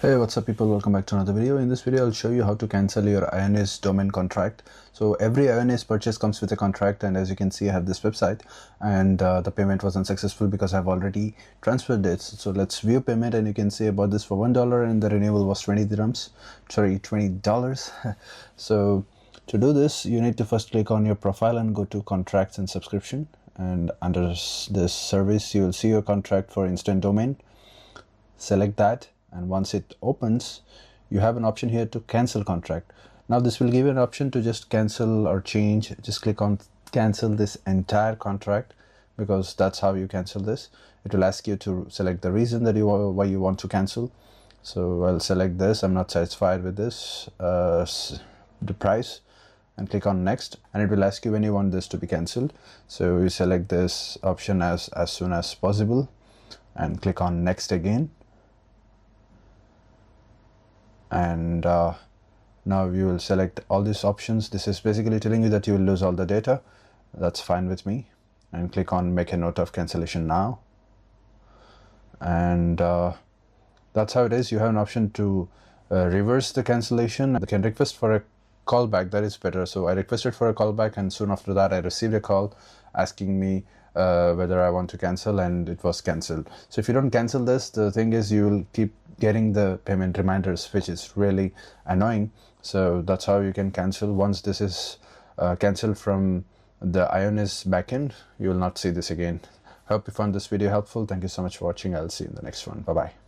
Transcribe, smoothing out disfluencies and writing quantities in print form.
Hey, what's up people, welcome back to another video. In this video I'll show you how to cancel your Ionos domain contract. So every Ionos purchase comes with a contract, and as you can see I have this website, and the payment was unsuccessful because I've already transferred it. So let's view payment, and you can see I bought this for $1 and the renewal was $20. So to do this you need to first click on your profile and go to contracts and subscription, and under this service you will see your contract for instant domain. Select that, and once it opens you have an option here to cancel contract. Now this will give you an option to just cancel or change. Just click on cancel this entire contract, because that's how you cancel this. It will ask you to select the reason that why you want to cancel. So I'll select this. I'm not satisfied with this, the price, and click on next, and it will ask you when you want this to be cancelled. So you select this option as soon as possible and click on next again. And now you will select all these options. This is basically telling you that you will lose all the data. That's fine with me. And click on make a note of cancellation now. And that's how it is. You have an option to reverse the cancellation. You can request for a callback. That is better. So I requested for a callback, and soon after that I received a call asking me whether I want to cancel, and it was cancelled. So if you don't cancel this, the thing is you will keep getting the payment reminders, which is really annoying. So that's how you can cancel. Once this is cancelled from the Ionos backend, you will not see this again. Hope you found this video helpful. Thank you so much for watching. I'll see you in the next one. Bye bye.